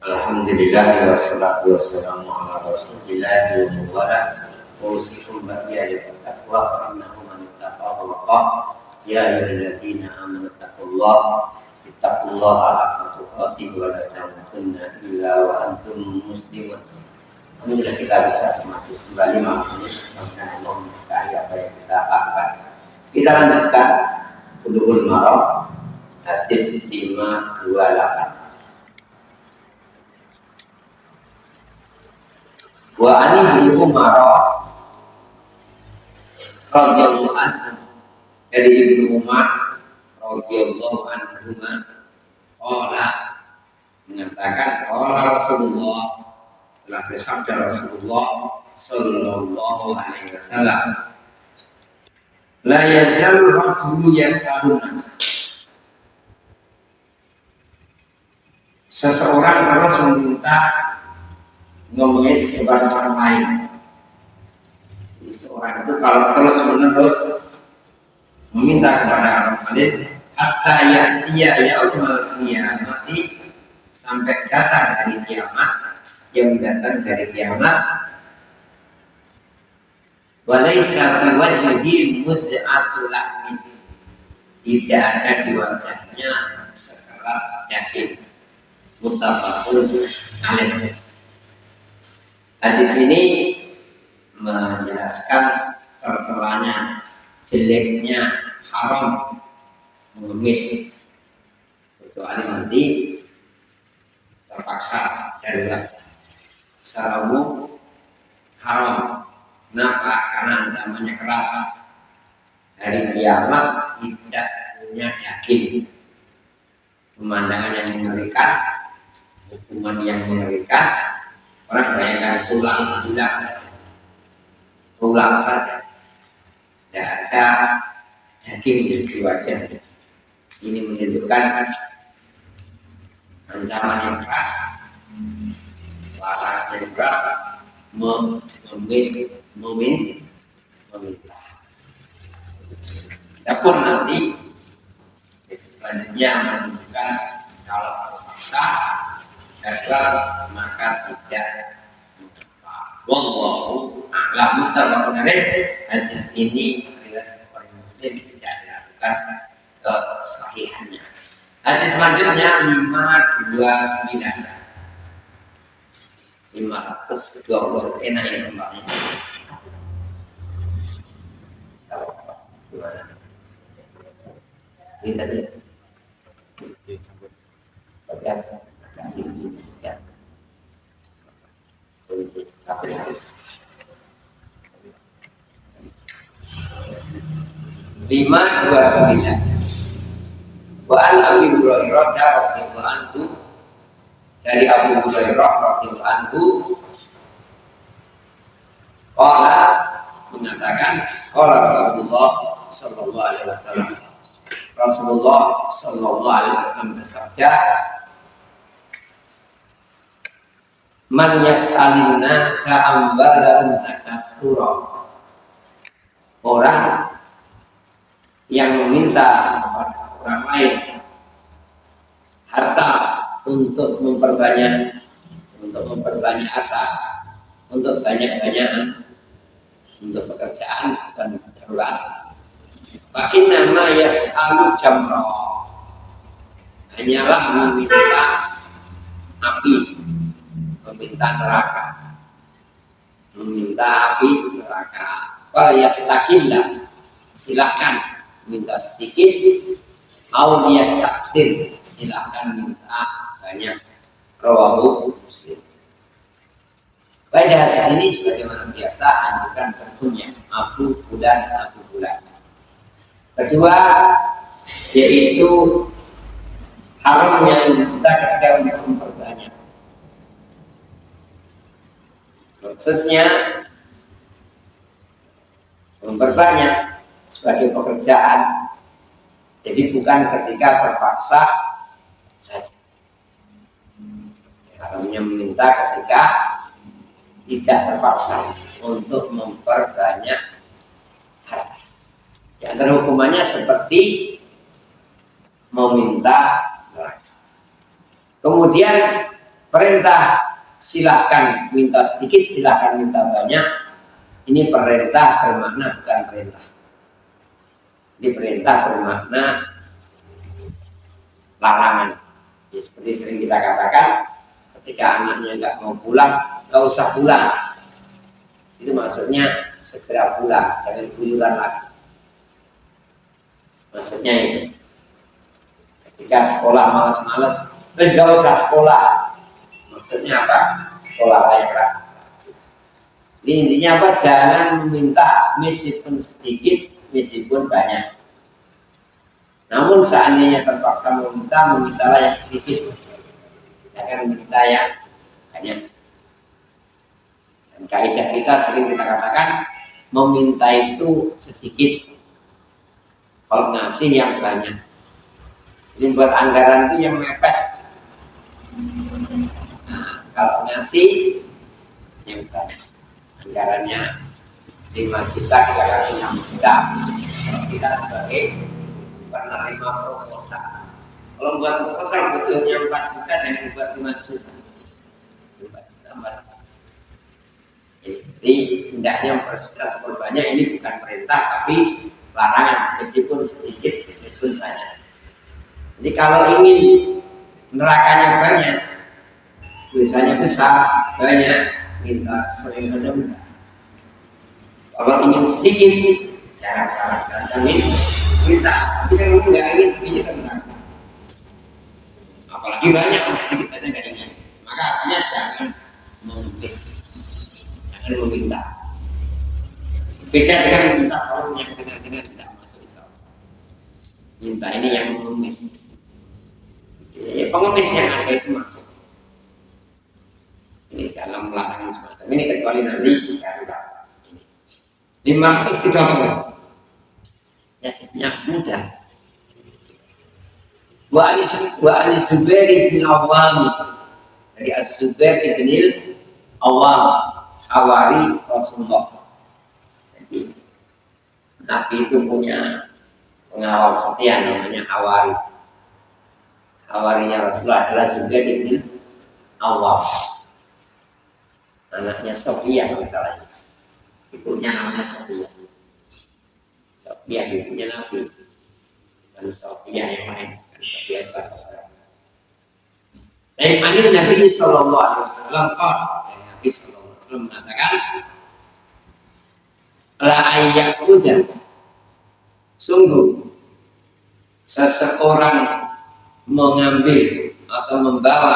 Alhamdulillah wassalatu wassalamu ala rasulillah wa mubarak wa usikum baqiya ya taqwa wa innahu man taqwa wa ya ayyuhalladzina amanu taqullaha haqqa tuqatih wa la tamutunna illa wa antum muslimun. Alhamdulillah kita bisa masih kembali mengenai Allah menyertai apa yang kita lakukan. Kita lanjutkan Bulughul Maram hadis 528. Wa ani bin Umar radhiyallahu anhu, dari Ibnu Umar radhiyallahu anhu qala, mengatakan qala Rasulullah, telah bersabda Rasulullah sallallahu alaihi wasallam, la yazalu rajulu yas'alun nas, seseorang terus meminta mengemis kepada orang lain. Jadi seorang itu kalau terus menerus meminta kepada orang lain, hatta ya'tiya yaumul qiyamati, sampai datang hari kiamat, yang datang dari kiamat, walaysa fi wajhihi muz'atul lahmi, tidak ada di wajahnya sekerat daging. Muttafaqun alaih. Hadis ini menjelaskan tercelanya, jeleknya, haram mengemis, kecuali nanti terpaksa darurat. Secara umum haram. Kenapa? Karena ancamannya keras. Hari kiamat tidak punya daging. Pemandangan yang mengerikan, hukuman yang mengerikan. Orang bayangkan tulang saja, tidak ada daging di wajah. Ini menunjukkan ancaman yang keras, larangan yang keras, meminta. Adapun nanti selanjutnya menunjukkan kalau terpaksa gagal maka tidak mengapa. Wallahu a'lam. Muttafaqun alaih. Hadis ini riwayat Bukhari Muslim, tidak dilakukan kesahihannya. Hadis selanjutnya 529. Enak ya tempatnya. Ini tadi. Ya. Tapi 529. Wa an Abi Hurairah radhiyallahu anhu, dari Abu Hurairah radhiyallahu anhu qala, mengatakan qala Rasulullah sallallahu alaihi wasallam, Rasulullah sallallahu alaihi wasallam bersabda, man yas'alin nasa ambalahum takatsura, orang yang meminta kepada orang lain harta untuk memperbanyak harta, untuk banyak-banyakan, untuk pekerjaan dan darurat. Fa inna ma yas'alu jamra, hanyalah meminta api, meminta neraka, meminta api neraka. Wal yastakillah, silakan minta sedikit. Au yastakthir, silakan minta banyak. Rawahu Muslim. Pada hadis ini sebagaimana biasa anjuran berpunya Abu Bulan. Kedua, yaitu haramnya meminta ketika untuk memperbanyak. Maksudnya memperbanyak sebagai pekerjaan, jadi bukan ketika terpaksa saja. Haramnya meminta ketika tidak terpaksa untuk memperbanyak harta. Di antara hukumannya seperti meminta neraka. Kemudian perintah silakan minta sedikit, silakan minta banyak. Ini perintah bermakna bukan perintah. Ini perintah bermakna larangan. Ya, seperti sering kita katakan, ketika anaknya nggak mau pulang, nggak usah pulang. Itu maksudnya segera pulang, jangan keluyuran lagi. Maksudnya ini. Ketika sekolah malas-malas, terus nggak usah sekolah. Maksudnya apa? Sekolah layak rajin. Ini intinya apa? Jangan meminta meskipun sedikit, meskipun banyak. Namun seandainya terpaksa memintalah yang sedikit, jangan meminta yang banyak. Dan kaidah kita sering kita katakan, meminta itu sedikit, kalau ngasih yang banyak. Jadi buat anggaran itu yang mepet. Nah, kalau ngasih yang banyak, anggarannya 5 juta, kita kasih 6 juta. Kita sebagai penerima proposal. Kalau buat proposal betulnya 4 juta, jangan buat 5 juta. 5 juta 4 juta. Jadi hendaknya memperbanyak, ini bukan perintah tapi larangan, meskipun sedikit, meskipun banyak. Jadi kalau ingin nerakanya banyak, tulisannya besar, banyak, minta sering saja minta. Kalau ingin sedikit, jangan minta. Tapi kan kamu nggak ingin sedikit kan? Apalagi banyak, sedikit saja nggak ingin. Maka artinya jangan mengemis, jangan meminta. Beda dengan minta, kalau yang dengan tidak masuk itu. Minta ini yang mengemis. Ya, pengemis yang ada itu masuk. Ini dalam larangan semacam ini, kecuali nanti jika enggak. 5 istiqamah. Ya, istinya mudah. Wa Ali Zubair bin Awam, dari Az-Zubair bin Awam, hawari Rasulullah. Jadi Nabi itu punya pengawal setia namanya hawari. Hawarinya Rasulullah adalah Zubair bin Awam, anaknya Sofia misalnya. Ibunya namanya Sofia. Sofia ibunya Nabi, bukan Sofia yang lain. Sofia itu Nabi Sallallahu Alaihi Wasallam, Nabi Sallallahu Alaihi Wasallam mengatakan, la ayyakuda, sungguh seseorang mengambil atau membawa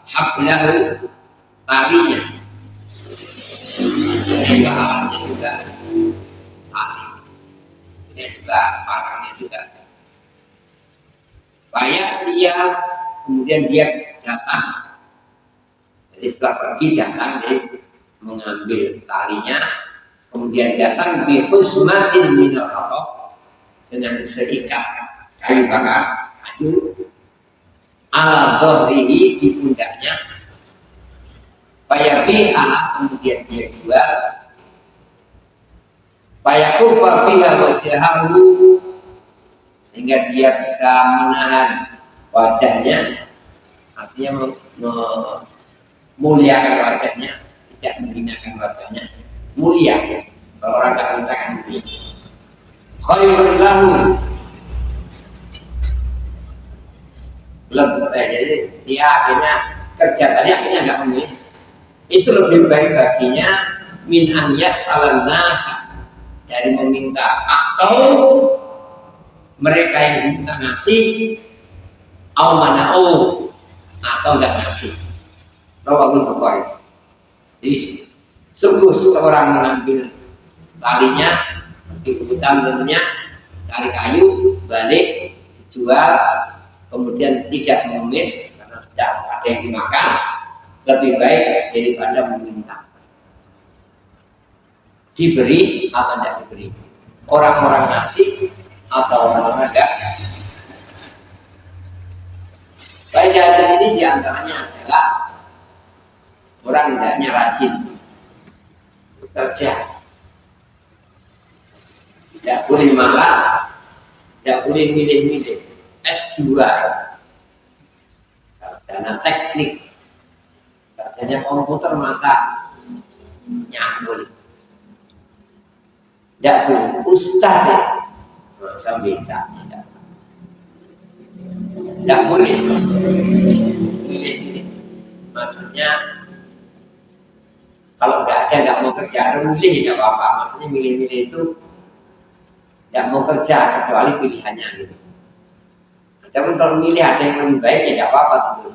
hablahu, talinya. Ini bahannya juga tali, ini juga parangnya juga. Banyak dia, kemudian dia datang. Jadi setelah pergi datang, dia mengambil talinya, kemudian datang di husmatin minal hatab, dengan seikat kayu bakar, kayu ala dhahrihi, di pundaknya. Payabi anak, kemudian dia jual. Payakufa biha wajhahu, sehingga dia bisa menahan wajahnya, artinya memuliakan wajahnya, tidak menghinakan wajahnya, mulia. Kalau orang tak mintakan mulia. Khairul lahu, jadi dia akhirnya kerja tadi akhirnya nggak mengemis. Itu lebih baik baginya min an yas'alan nas, dari meminta atau mereka yang diminta ngasih, au mana'u, atau enggak ngasih. Rawahul Bukhari. Jadi sungguh seorang mengambil talinya di hutan, tentunya cari kayu, balik dijual, kemudian tidak mengemis karena tidak ada yang dimakan, lebih baik daripada meminta. Diberi atau tidak diberi, orang-orang ngasih atau orang-orang enggak. Baik, di sini diantaranya adalah orang hendaknya rajin bekerja, tidak boleh malas, tidak boleh milih-milih. S2 Karena teknik sarjana komputer masa nyambul. Tidak boleh ustaz ya masa beca. Tidak boleh milih-milih. Maksudnya kalau nggak mau kerja, milih tidak apa-apa. Maksudnya milih-milih itu tidak mau kerja kecuali pilihannya gitu. Tapi kalau milih ada yang lebih baik ya tidak apa-apa gitu.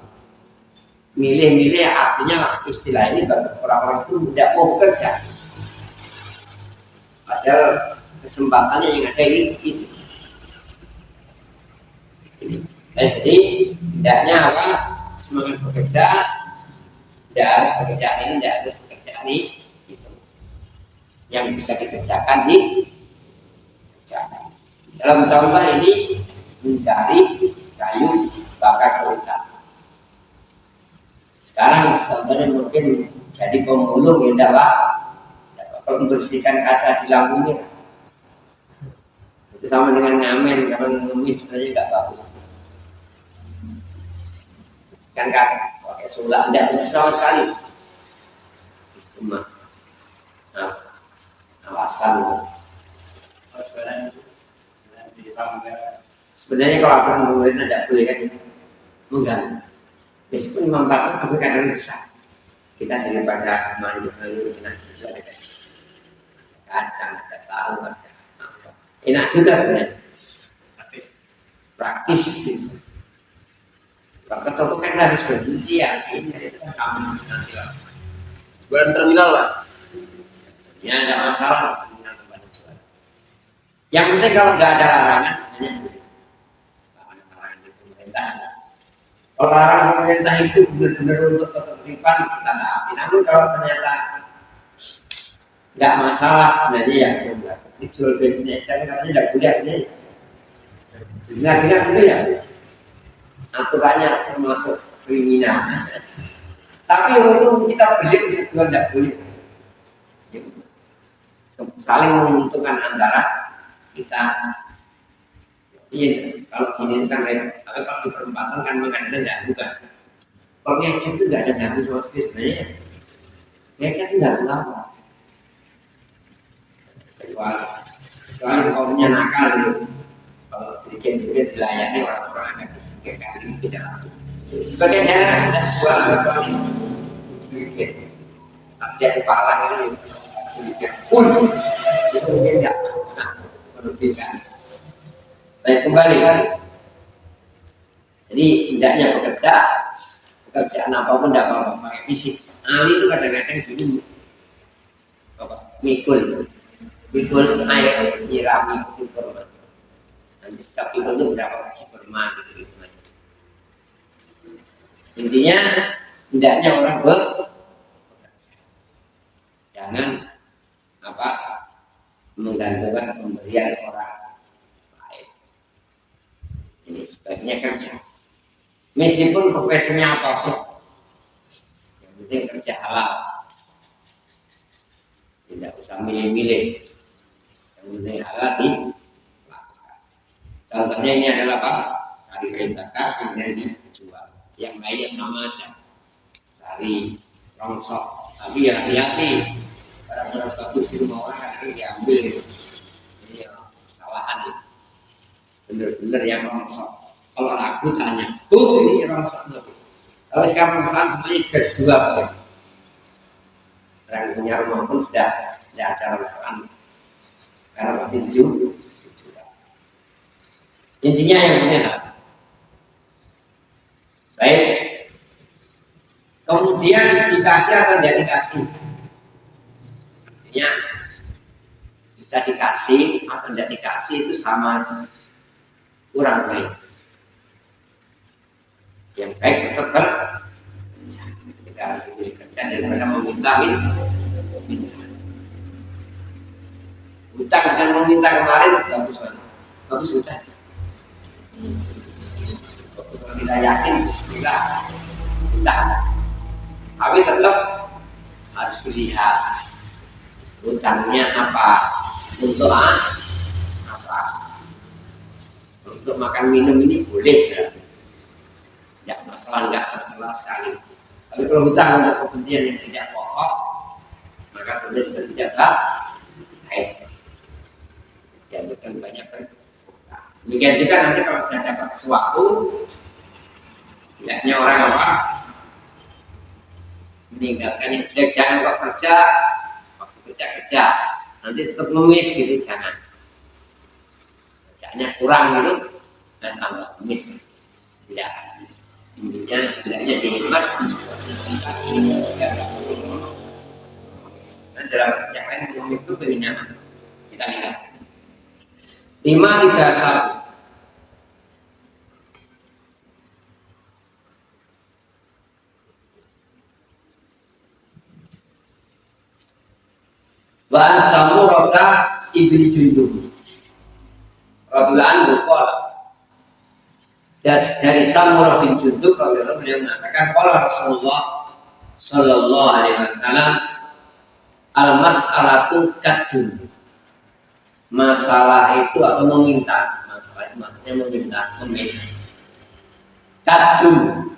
Milih-milih artinya istilah ini bagi orang-orang itu tidak mau bekerja. Padahal kesempatannya yang ada itu. Jadi tidaknya apa? Semangat bekerja, tidak harus pekerjaan ini, tidak harus pekerjaan ini. Itu yang bisa dikerjakan di kerjakan. Dalam contoh ini mencari kayu bakar hutan. Sekarang contohnya mungkin jadi pemulung ya enggak Pak? Membersihkan kaca di lampu merah. Itu sama dengan ngamen, karena ngemis sebenarnya enggak bagus. Kan pakai sulap enggak bisa sama sekali. Cuma alasan. Sebenarnya kalau aturan pemerintah tidak boleh kan mengganggu. Meskipun memanfaatkan juga kadang besar. Kita daripada manjur-manjur kita juga ada kacang, ada tahu, enak juga sebenarnya. Praktis. Kalau ketemu kan harus berhenti ya sih, itu kan sama nanti lah. Jualan terminal Pak. Ya nggak masalah. Yang penting kalau nggak ada larangan sebenarnya larangan di pemerintah. Kalau larangan pemerintah itu benar-benar untuk ketertiban kita taati. Namun kalau ternyata nggak masalah sebenarnya ya seperti jual bensin aja katanya nggak boleh sebenarnya. Dengar dulu ya. Aturannya termasuk kriminal. Tapi untuk kita beli kita jual nggak boleh. Saling menguntungkan antara kita. Iya, kalau gini kan tapi kalau di perempatan kan mengandalkan tidak bukan. Kalau ngecek itu nggak ada nyambi sama sekali sebenarnya. Ngecek itu nggak lama. Kecuali kaumnya nakal gitu. Kalau sedikit-sedikit dilayani orang-orang akan disingkirkan ini tidak laku. Sebagian daerah ada jual berkali sedikit. Ada di Palang ini sedikit pun itu mungkin tidak merugikan. Baik kembali. Jadi tidaknya pekerjaan apapun tidak apa-apa pakai fisik. Ali itu kadang-kadang gini, mikul air nyirami kurma. Nanti setiap itu berapa kurma gitu. Intinya tidaknya orang jangan menggantungkan pemberian orang. Ini sebaiknya kerja. Meskipun profesinya apapun, yang penting kerja halal. Tidak usah milih-milih. Yang penting halal dilakukan. Contohnya ini adalah apa? Cari kain bakar, kemudian dijual. Yang lainnya sama aja. Cari rongsok. Tapi ya hati-hati. Barang-barang bagus di rumah orang kadang diambil. Ini kesalahan itu. Bener-bener yang rongsok. Kalau ragu tanya, ini rongsok nggak? Kalau sekarang rongsokan semuanya sudah dijual. Orang punya rumah pun sudah tidak ada rongsokan karena pasti dijual. Intinya yang punya baik. Kemudian dikasih atau tidak dikasih? Artinya kita dikasih atau tidak dikasih itu sama aja. Kurang baik. Yang baik tetap kerja. Kita harus diberi kerja daripada meminta hutang dan meminta kemarin bagus banget. Bagus hutang. Kalau kita yakin bismillah hutang. Tapi tetap harus dilihat hutangnya apa, untuk apa. Untuk makan minum ini boleh ya. tidak masalah, tidak tercela sekali. Tapi kalau hutang untuk kepentingan yang tidak pokok, maka tentu juga tidak baik. Ya bukan banyak kan. Demikian juga nanti kalau sudah dapat sesuatu, tidaknya orang apa meninggalkan yang jelek, jangan kok kerja, waktu kerja, nanti tetap ngemis gitu, jangan. Kerjanya kurang gitu, dan tambah ngemis. Tidak. Intinya tidaknya dinikmat. Dan dalam yang lain ngemis itu keinginan. Kita lihat. 531. Wa Samurata ibni Jundub radhiyallahu anhu dari Samurah bin Jundub radhiyallahu beliau mengatakan qala Rasulullah sallallahu alaihi wasallam al-mas'alatu kadun, masalah itu atau meminta, masalah itu maksudnya meminta, meminta kadun,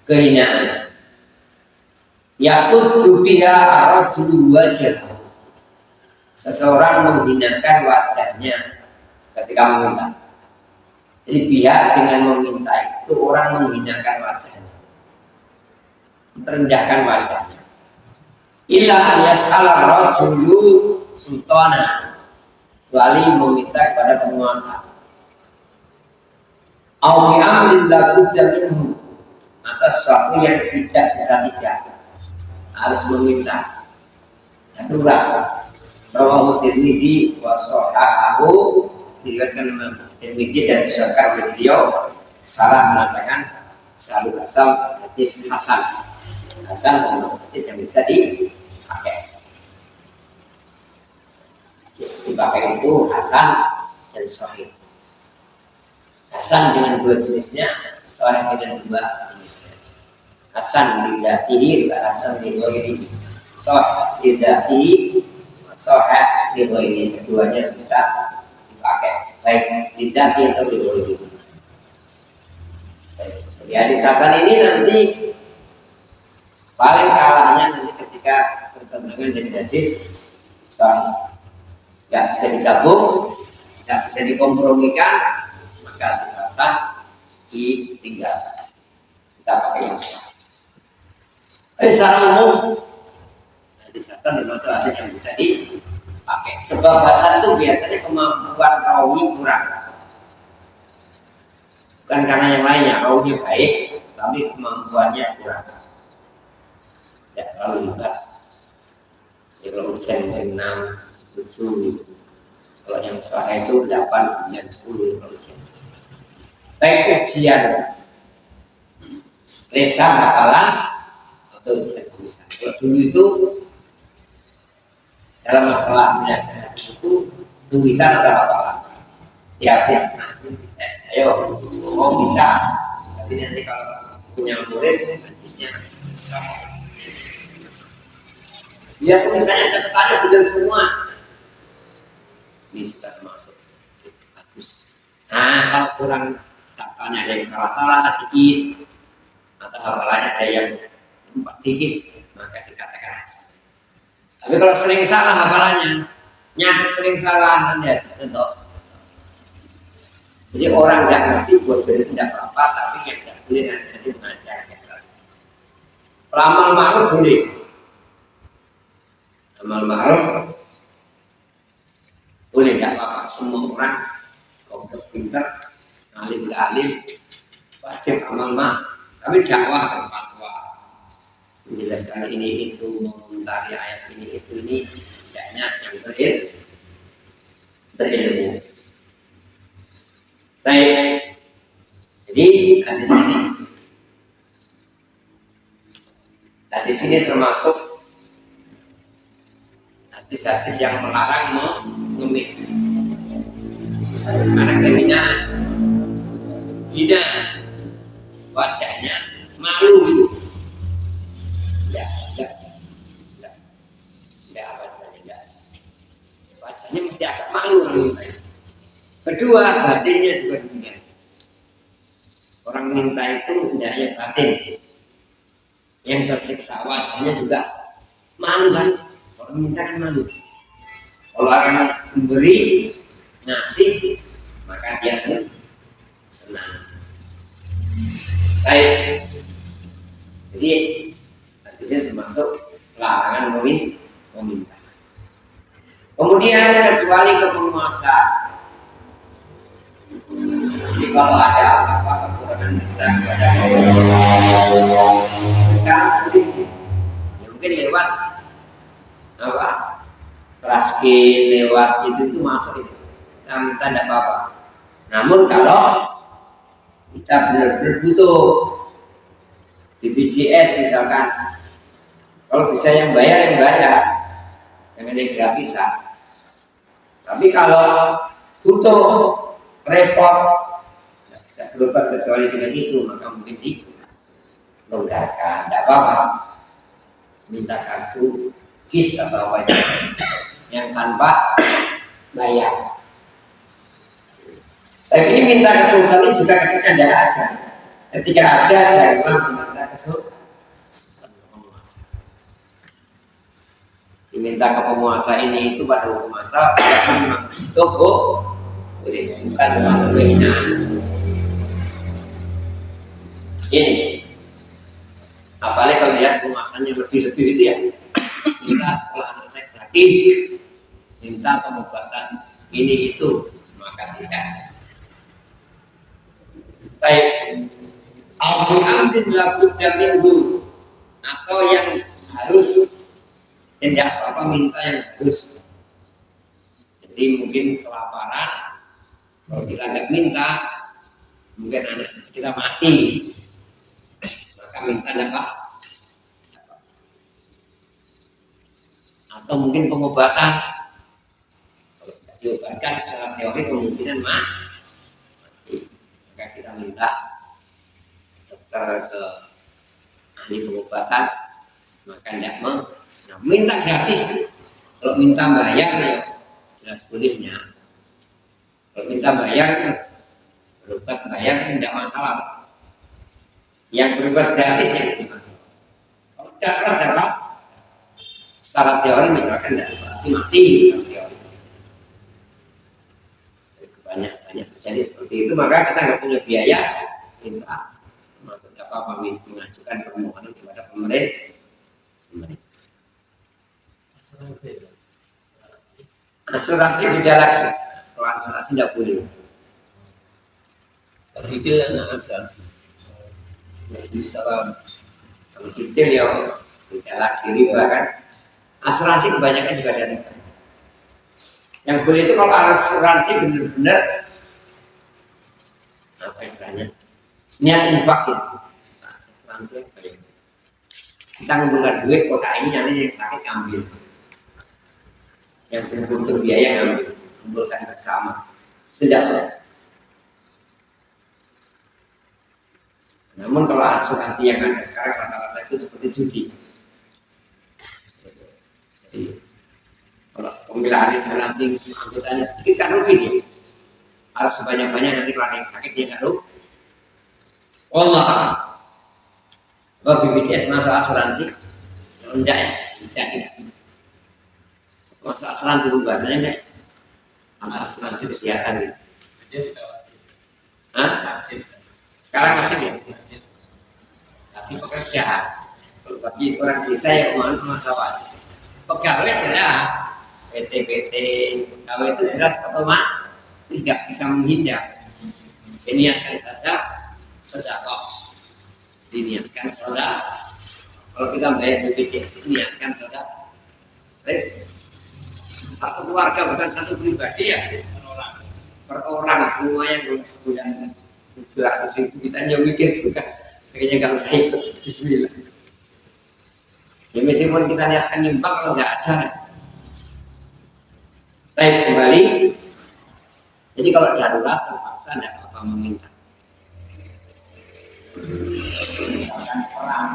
kehinaan yakut biha ar-rajulu wajah, seseorang menghinakan wajahnya ketika meminta. Jadi pihak dengan meminta itu orang menghinakan wajahnya, merendahkan wajahnya. Illa yas'ala rajulu sultana, wali meminta kepada penguasa. Au bi amrin la budda minhu, atas sesuatu yang tidak bisa tidak, harus meminta. Darurat. Rawahu Tirmidzi wa sahahahu, diriwayatkan Imam Tirmidzi dan disahkan oleh beliau. Salah mengatakan selalu asal hadis hasan. Hasan adalah hadis yang bisa dipakai. Hadis dipakai itu hasan dan sahih. Hasan dengan dua jenisnya, sahih dengan dua jenisnya. Hasan lidatihi wa hasan lighairihi. Sahih lidatihi, sahih lighairihi, keduanya bisa dipakai, baik lidati atau lighairihi. Jadi hadis hasan ini nanti paling kalahnya nanti ketika berkembangkan jadi hadis sahih, nggak bisa digabung, nggak bisa dikompromikan, maka hadis hasan ditinggalkan, kita pakai yang sahih. Secara umum hadis hasan termasuk hadis yang bisa dipakai. Sebab hasan itu biasanya kemampuan rawi kurang, bukan karena yang lainnya, rawinya baik tapi kemampuannya kurang, tidak terlalu hebat. Ya kalau ujian 6, 7, kalau yang sahih itu 8, 9, 10 kalau ujian. Baik ujian lisan hafalan atau ujian tulisan. Kalau dulu itu dalam masalah belajar itu tulisan atau hafalan, ya habis nanti tes. Ayo, mau bisa. Tapi nanti kalau punya murid hadisnya bisa. Dia tulisannya catatannya benar semua. Ini sudah termasuk bagus. Nah, kalau kurang catatannya ada yang salah-salah dikit, atau hafalannya ada yang dikit, maka dikatakan hasan. Tapi kalau sering salah hafalannya, nyakit sering salah, nanti tentu. Jadi orang tidak ngerti buat beri tidak apa-apa, tapi yang tidak boleh nanti mengajar. Amal ma'ruf boleh. Amal ma'ruf boleh, tidak apa-apa. Semua orang kompet pintar, alim wajib amal ma'ruf. Tapi dakwah dan fatwa, menjelaskan ini itu, mengomentari ayat ini itu, ini tidaknya yang berilmu. Baik, jadi hadis ini termasuk hadis-hadis yang melarang mengemis, karena kehinaan, hina wajahnya, malu itu. Tidak apa sebenarnya, wajahnya mesti agak malu. Kedua, batinnya juga demikian. Orang minta itu tidak hanya batin, yang tersiksa wajahnya juga malu kan. Orang minta kan malu. Kalau orang memberi, ngasih, maka dia senang. Baik. Jadi hadisnya termasuk larangan meminta. Kemudian kecuali ke penguasa. Jadi kalau ada apa kekurangan kita kepada sekarang sulit, ya mungkin lewat apa raskin, lewat itu masuk itu kita minta tidak apa-apa. Namun kalau kita benar-benar butuh di BPJS misalkan, kalau bisa yang bayar, jangan yang gratisan. Tapi kalau butuh repot, tidak bisa berobat kecuali dengan itu, maka mungkin dilonggarkan, tidak apa-apa. Minta kartu KIS atau apa yang tanpa bayar. Tapi ini minta ke sultan ini juga ketika tidak ada. Ketika ada, jangan minta ke sultan. Diminta ke penguasa ini itu pada hukum asal memang itu bukan termasuk penghinaan. Ini apalagi kalau lihat penguasanya lebih-lebih itu ya, minta sekolah anak saya gratis, minta pengobatan ini itu, maka tidak. Baik, al-amrin labud minggu atau yang harus tidak apa-apa minta yang harus. Jadi mungkin kelaparan, kalau kita tidak minta, mungkin anak kita mati, maka minta dapat. Atau mungkin pengobatan, kalau tidak diobatkan secara teori kemungkinan mati, maka kita minta dokter ke ahli pengobatan, maka tidak minta gratis. Kalau minta bayar ya jelas bolehnya. Kalau minta bayar, berobat bayar tidak masalah. Yang berobat gratis ya tidak masalah. Kalau tidak dapat secara teori misalkan tidak masih mati teori. Banyak terjadi seperti itu, maka kita nggak punya biaya, minta maksudnya apa mengajukan permohonan kepada pemerintah. Asuransi beda lagi. Kalau asuransi tidak boleh. Tapi dia anak asuransi. Bisa Kalau cicil ya beda lagi riba kan. Asuransi kebanyakan juga ada riba. Yang boleh itu kalau asuransi benar-benar apa istilahnya? Niat infak itu. Nah, asuransi apa ya? Kita ngumpulkan duit, kota ini nanti yang sakit ambil. Yang butuh biaya ngambil, kumpulkan bersama. Sudah. Namun kalau asuransi yang ada sekarang rata-rata itu seperti judi. Jadi kalau pemilahan asuransi anggotanya sedikit kan rugi dia. Harus sebanyak-banyak nanti kalau ada yang sakit dia nggak rugi. Allah. Kalau BPJS masuk asuransi, enggak ya, tidak. Masa asuransi bahasanya enggak? Asuransi kesehatan gitu. wajib tidak wajib. Hah? Wajib. Sekarang wajib ya? Wajib. Tapi pekerja, kalau bagi orang desa yang mau masa wajib. Pegawai jelas, PT, pegawai itu jelas otomatis nggak bisa menghindar. Diniatkan saja sedekah. Diniatkan sedekah. Kalau kita bayar BPJS niatkan sedekah. Satu keluarga bukan satu pribadi ya, per orang lumayan kalau sebulan 700.000 kita yang mikir juga kayaknya kalau saya ikut bismillah ya meskipun kita niatkan nyumbang kalau nggak ada. Baik, kembali. Jadi kalau darurat terpaksa tidak apa-apa meminta. Misalkan orang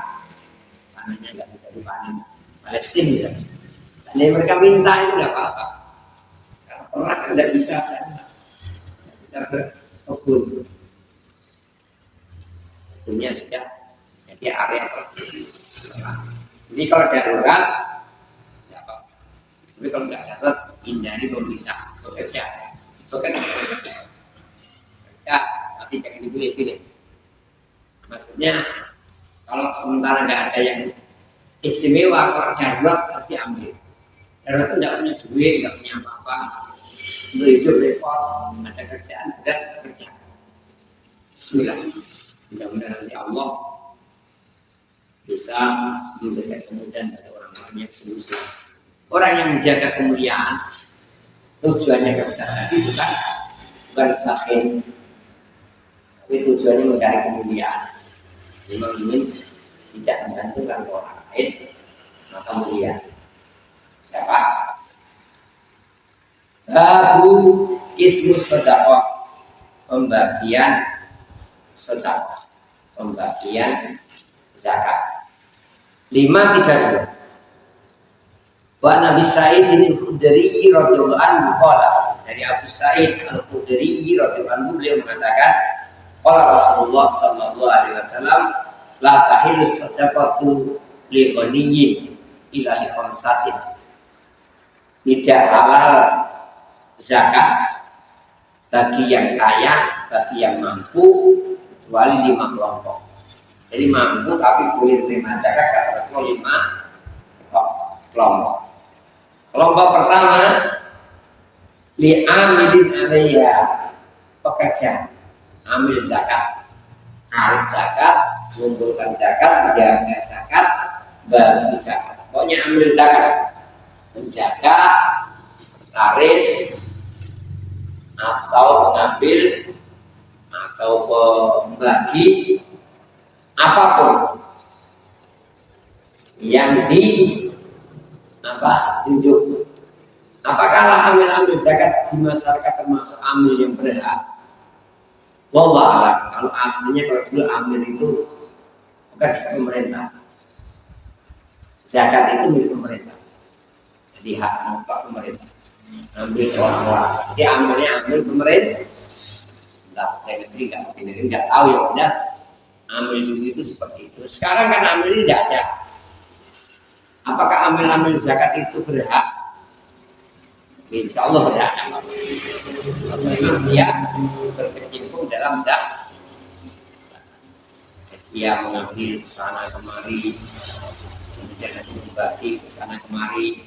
panennya nggak bisa dipanen, Palestina ya. Jadi mereka minta itu tidak apa-apa. Karena orang kan tidak bisa berkebun. dunia sudah jadi area produksi. Jadi kalau darurat, ya apa? Tapi kalau nggak darurat, hindari pemerintah bekerja, ya, tapi jangan dipilih-pilih. Maksudnya kalau sementara nggak ada yang istimewa, kalau darurat harus diambil. Darurat itu nggak punya duit, nggak punya apa-apa, untuk hidup repot, ada kerjaan, tidak kerja. Bismillah. Mudah-mudahan nanti Allah bisa memberikan kemudahan pada orang-orang yang sungguh-sungguh. Orang yang menjaga kemuliaan tujuannya kepada tadi bukan bakhil, tapi tujuannya mencari kemuliaan. Memang ingin tidak menggantungkan orang lain, maka mulia. Siapa? Babu kismus sedekah, pembagian sedekah, pembagian zakat. 532. Wa Nabi Sa'id al-Khudri radhiyallahu anhu qala, dari Abu Sa'id al-Khudri radhiyallahu anhu beliau mengatakan, qala Rasulullah sallallahu alaihi wasallam, la tahillu shadaqatu li ghaniyyin illa li khamsatin. Tidak halal zakat bagi yang kaya, bagi yang mampu, kecuali 5 kelompok. Jadi mampu tapi boleh terima zakat kata Rasulullah 5 kelompok. Kelompok pertama, li'amilin alaiya, pekerja, ambil zakat, ambil zakat, mengumpulkan zakat, menjaga zakat, bagi zakat. Pokoknya ambil zakat, menjaga, laris, atau mengambil, atau membagi, apapun yang tunjuk. Apakah amil zakat di masyarakat termasuk amil yang berhak? Wallah alam. Kalau aslinya kalau dulu amil itu bukan pemerintah. Zakat itu milik pemerintah. Jadi hak mutlak pemerintah. Ambil orang. Jadi ambil pemerintah. Negeri nggak tahu yang jelas. Amil dulu itu seperti itu. Sekarang kan amil ini tidak ada. Apakah amil zakat itu berhak? Insya Allah berhak. Dia berkecimpung dalam zakat. Dia mengambil kesana kemari, kemudian membagi kesana kemari.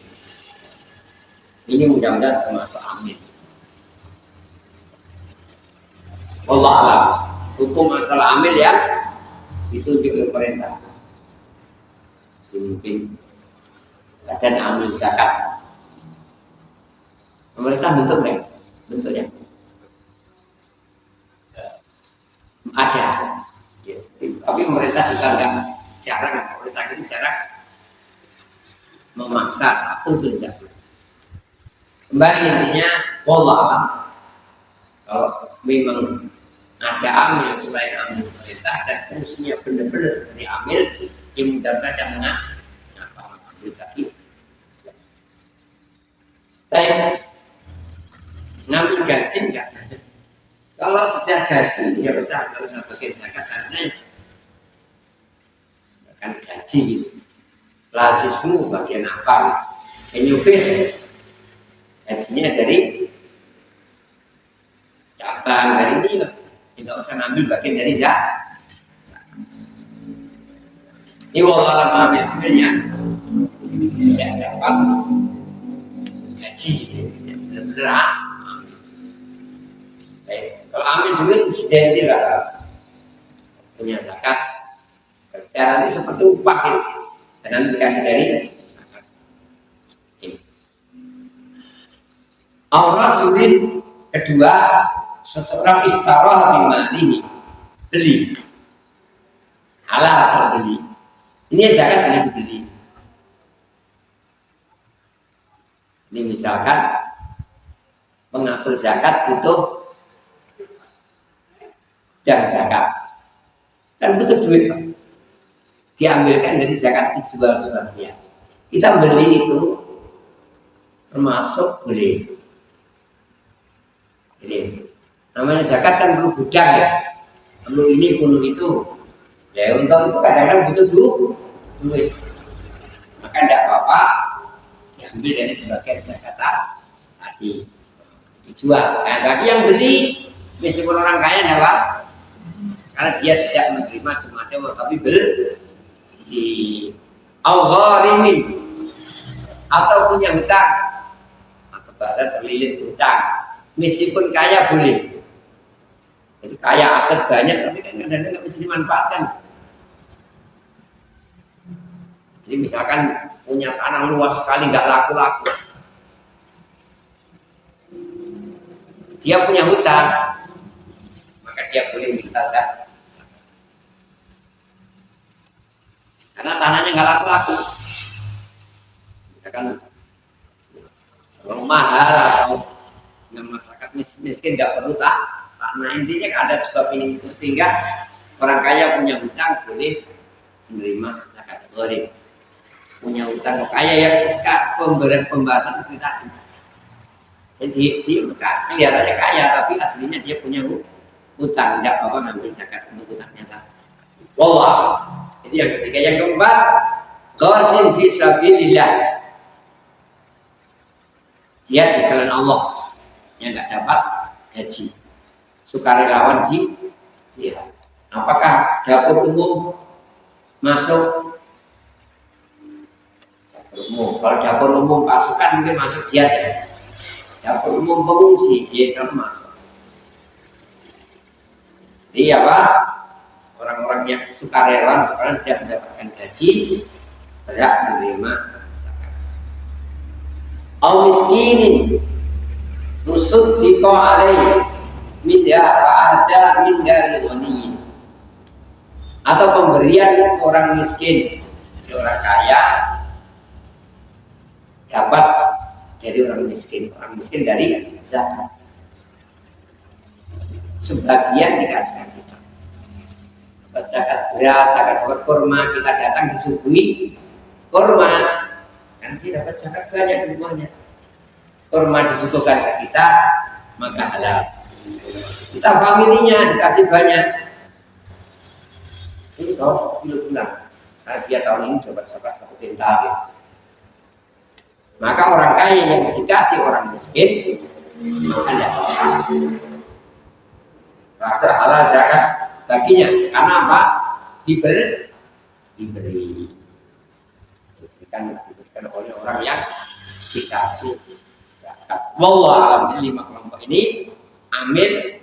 Ini mudah-mudahan termasuk amil. Wallah alam. Hukum masalah amil ya itu juga pemerintah. Dipimpin dan ambil zakat. Pemerintah bentuknya ada. Ya, tapi pemerintah juga pemerintah itu jarang memaksa satu tidak. Kembali intinya, wallah alam. Kalau memang ada amil selain amil pemerintah dan fungsinya benar-benar seperti amil, yang mudah-mudahan ambil kaki. Saya ngambil gaji enggak? Kalau sudah gaji ya usah bagian zakat karena kan gaji. Lasismu bagian apa? Nyupir gajinya dari cabang dari ini loh. Tidak usah ngambil bagian dari zakat. Ini walau ambilnya tidak dapat gaji, benar-benar. Kalau ambil duit insidentil lah, punya zakat, kerja nanti seperti upah gitu, dan nanti dikasih dari zakat. Aurat jurin kedua, seseorang istaroh bimalihi, beli, halal kalau beli. Ini zakat boleh dibeli. Ini misalkan mengatur zakat butuh dan zakat kan butuh duit, Pak. Diambilkan dari zakat dijual sebagian. Kita beli itu termasuk beli. Ini namanya zakat kan perlu gudang ya, perlu ini perlu itu. Ya untung itu kadang-kadang butuh duit. Maka tidak apa-apa diambil dari sebagian zakat tadi dijual. Nah, bagi yang beli meskipun orang kaya tidak apa, karena dia tidak menerima cuma-cuma, tapi beli di al-gharimin atau punya hutang atau bahasa terlilit hutang, meskipun kaya boleh. Jadi kaya aset banyak tapi kan kadang-kadang nggak bisa dimanfaatkan. Jadi misalkan punya tanah luas sekali nggak laku-laku, dia punya hutang, maka dia boleh minta zakat. Karena tanahnya nggak laku-laku. Misalkan kalau mahal atau yang masyarakat miskin nggak perlu tanah, intinya ada sebab ini itu sehingga orang kaya punya hutang boleh menerima zakat. Boleh punya hutang kaya ya pemberian pembahasan seperti tadi. Jadi dia kelihatannya kaya tapi aslinya dia punya hutang, tidak apa ngambil zakat untuk hutangnya tadi. Wallah. Itu yang ketiga. Yang keempat, qasim fi sabilillah, jihad di jalan Allah yang tidak dapat gaji, sukarelawan jihad. Apakah dapur umum masuk? Dapur umum, kalau dapur umum pasukan mungkin masuk jihad ya. Dapur umum pengungsi dia kan masuk. Jadi apa? Orang-orang yang sukarelawan sekarang tidak mendapatkan gaji berhak menerima zakat. Au miskinin tusuddiqa alaihi midha fa'ada min dari ghaniyin, atau pemberian orang miskin orang kaya dapat dari orang miskin dari zakat. Sebagian dikasihkan kita zakat beras, zakat kurma, kita datang disuguhi kurma, kan kita dapat zakat banyak di rumahnya. Kurma disuguhkan ke kita, maka halal. Kita familinya dikasih banyak. Ini kalau 1 kilo pulang, karena dia tahun ini dapat zakat 1 kintal. Gitu. Maka orang kaya yang dikasih orang miskin, maka tidak apa-apa. Rasa halal zakat baginya, karena apa? Diberikan oleh orang yang dikasih zakat. Wallahu a'lam. 5 kelompok ini ambil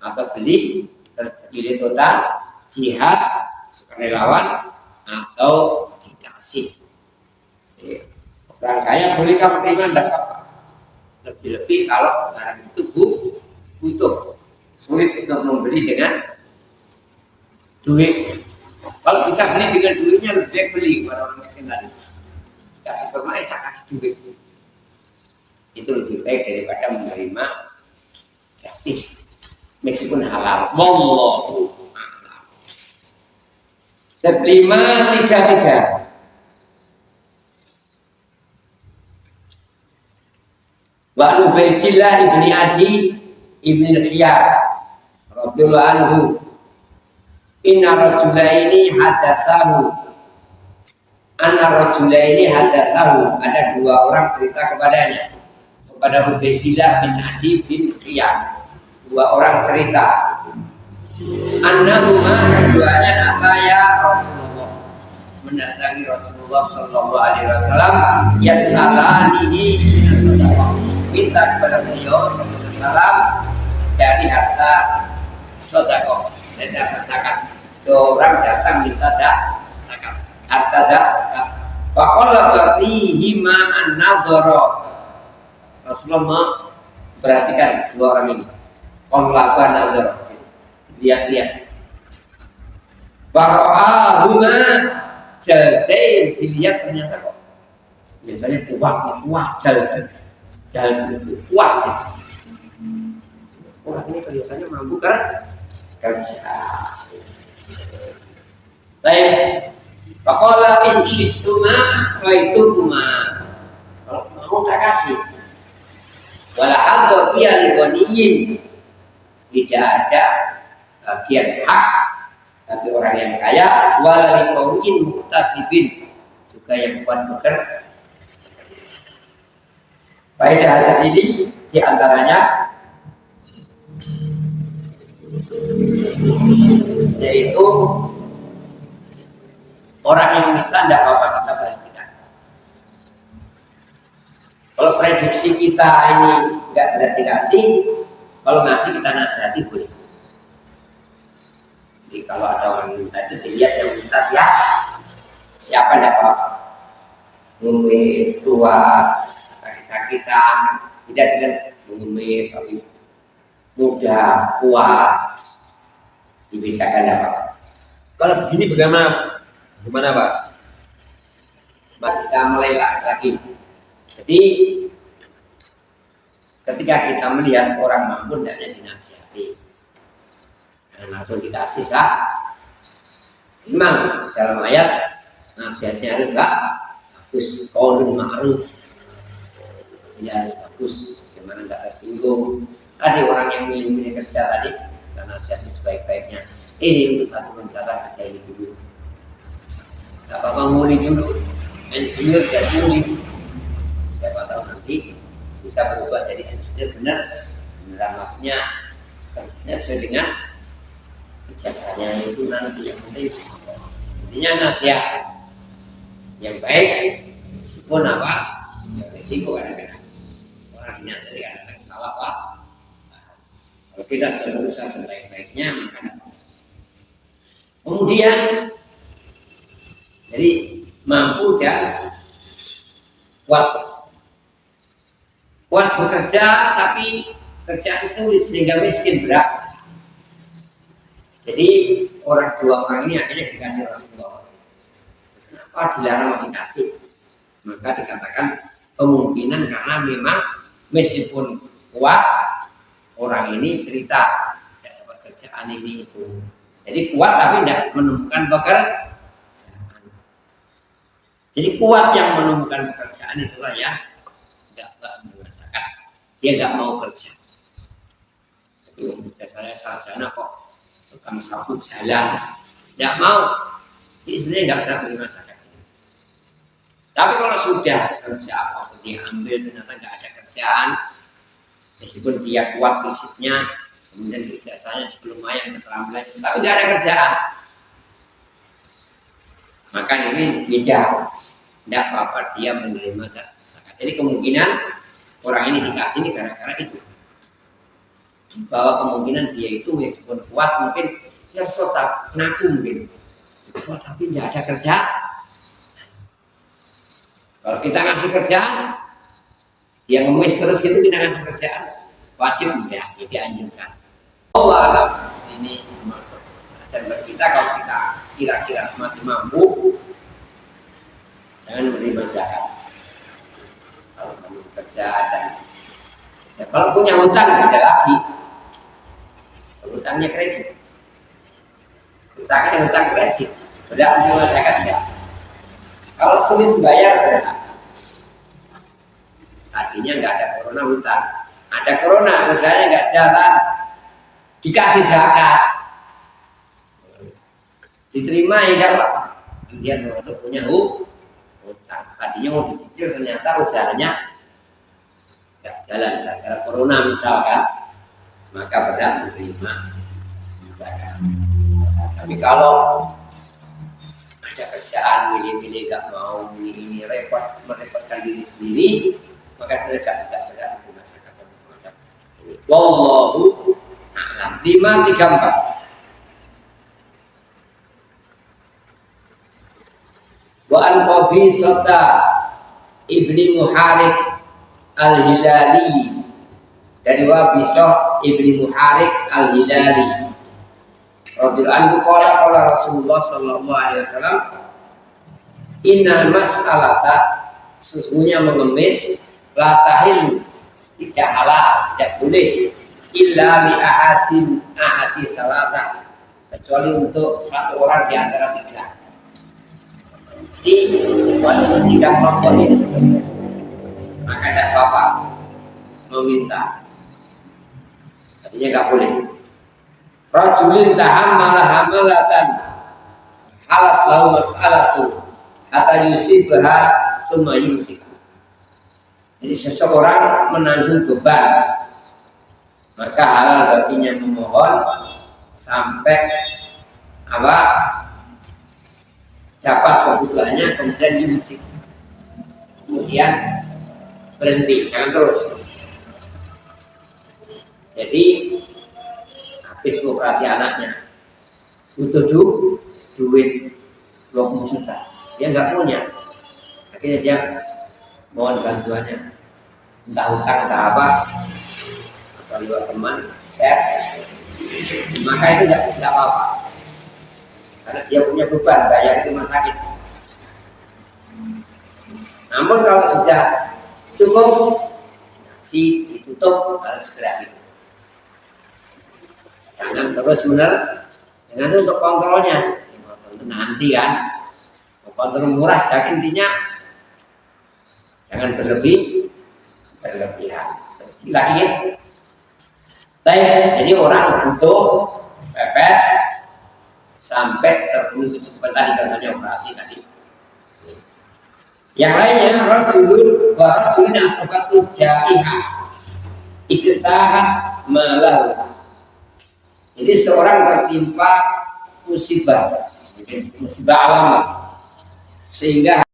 atau beli terdiri total, jihad, sukarelawan, atau dikasih. Orang kaya boleh kamu terima, tidak apa-apa. Lebih-lebih kalau barang itu butuh, sulit untuk membeli dengan duit. Kalau bisa beli dengan duitnya, lebih baik beli kepada orang miskin tadi. Kasih pemain, tak kasih duit. Itu lebih baik daripada menerima gratis, meskipun halal. Wallahu a'lam. Dan 533. Wa Ubaidillah ibni Adi ibni Khiyar radhiyallahu anhu, inna rajulaini hadasahu, ada 2 orang cerita kepadanya, kepada Ubaidillah bin Adi bin Khiyar. 2 orang cerita, annahuma, keduanya ataya Rasulullah, mendatangi Rasulullah sallallahu alaihi wasallam, yas'alanihi min sadaqah, minta kepada beliau sallallahu alaihi wasallam dari harta sedekah dan harta zakat. 2 orang datang minta zakat, harta zakat. Faqala batihi ma an-nadhara, Rasulullah perhatikan 2 orang ini. Qallaba nadhara, lihat-lihat. Fara'ahuma jaldain, dilihat ternyata kok biasanya kuat kuat. Orang ini kelihatannya mampu kerja. Baik. Faqala in syi'tuma faitukuma, kalau mau tak kasih. Wala hadza fi al-ghaniyin, tidak ada bagian hak bagi orang yang kaya, walali qawin muktasibin, juga yang kuat bekerja. Faedah hadis ini diantaranya yaitu orang yang minta tidak apa-apa kita perhatikan. Kalau prediksi kita ini nggak berarti kasih, kalau ngasih kita nasihati boleh. Jadi kalau ada orang yang minta itu dilihat yang minta ya siapa tidak apa-apa, ngemis, tua, sakitan, tidak dengan mengemis, tapi muda, kuat, dibedakan apa. Kalau begini bagaimana? Gimana Pak? Kita mulai lagi. Jadi ketika kita melihat orang mampu hendaknya dinasihati, dan langsung dikasih sah. Memang dalam ayat nasihatnya adalah bagus, qaulun ma'ruf. Ini harus bagus, bagaimana nggak tersinggung. Ada orang yang milih-milih kerja tadi, kita nasihati sebaik-baiknya. Ini untuk satu rencana kerja ini dulu. Gak apa-apa muli dulu, insinyur jadi muli. Siapa tahu nanti bisa berubah jadi insinyur benar. Beneran maksudnya kerjanya sesuai dengan ijazahnya itu nanti yang penting. Intinya nasihat yang baik, meskipun apa? Ya, risiko kadang-kadang. Orang dinasihati kadang-kadang salah Pak. Kalau kita sudah berusaha sebaik-baiknya maka dapat. Kemudian jadi mampu dan kuat bekerja tapi kerjaan sulit sehingga miskin berat. Jadi dua orang ini akhirnya dikasih Rasulullah. Kenapa dilarang dikasih? Maka dikatakan kemungkinan karena memang meskipun kuat orang ini cerita tidak dapat kerjaan ini itu. Jadi kuat tapi tidak menemukan pekerjaan. Jadi kuat yang menemukan pekerjaan itulah ya tidak merasakan, dia nggak mau kerja. Jadi saya sarjana kok tukang sapu jalan, tidak mau. Jadi sebenarnya nggak pernah merasakan. Tapi kalau sudah kerja apapun diambil ternyata nggak ada kerjaan, meskipun dia kuat fisiknya, kemudian ijazahnya juga lumayan keterampilan, tapi nggak ada kerjaan, maka ini beda. Tidak apa-apa dia menerima zakat. Jadi kemungkinan orang ini dikasih ini gara-gara itu. Bahwa kemungkinan dia itu meskipun kuat mungkin dia sotak, ngaku mungkin kuat tapi tidak ada kerja. Kalau kita ngasih kerjaan, dia ngemis terus gitu kita ngasih kerjaan, wajib tidak, ini dianjurkan. Allah alam ini maksud. Dan bagi kita kalau kita kira-kira semakin mampu, jangan menerima zakat. Kalau kamu kerja dan ya, kalau punya hutang beda lagi. Hutangnya kredit. Hutangnya hutang kredit. Berhak menerima zakat tidak. Kalau sulit bayar berhak. Artinya nggak ada corona hutang. Ada corona usahanya nggak jalan, dikasih zakat, diterima ya Pak. Dia termasuk punya hutang. Tadinya mau dicicil ternyata usahanya nggak jalan gara-gara corona misalkan, maka berhak menerima zakat. Tapi kalau ada kerjaan milih-milih nggak mau ini repot merepotkan diri sendiri, maka mereka tidak berhak menerima zakat. Wallahu a'lam. 534. Wa an Qabisata ibni Muharik al-Hilali, dari Wabisah ibni Muharik al-Hilali radhiyallahu anhu qala Rasulullah sallallahu alaihi wasallam, innal mas'alata, sesungguhnya mengemis, la tahil, tidak halal, tidak boleh, illa li ahadi salasa, kecuali untuk satu orang di antara tiga. Jadi walaupun tidak kelompok ini, maka tidak apa-apa meminta, artinya nggak boleh. rajulin tahammala hamalatan halat lahu mas'alatu hatta yusibha summa yumsik. Jadi seseorang menanggung beban, maka halal baginya memohon sampai apa dapat kebutuhannya, kemudian yumsik, kemudian berhenti, jangan terus. Jadi habis operasi anaknya butuh duit 20 juta, dia nggak punya, akhirnya dia mohon bantuannya, entah hutang entah apa lewat teman share, maka itu nggak apa-apa karena dia punya beban bayar rumah sakit. Namun kalau sudah cukup si ditutup, harus segera itu. Jangan terus menerus, jangan untuk kontrolnya. Itu nanti kan, kontrol murah, jadi intinya jangan berlebihan. Lagi, jadi orang butuh pepet sampai terpenuhi kecukupan tadi, contohnya operasi tadi. Yang lainnya rajulun yang asabatu jaiha ijtahat malahu. Jadi seorang tertimpa musibah alam sehingga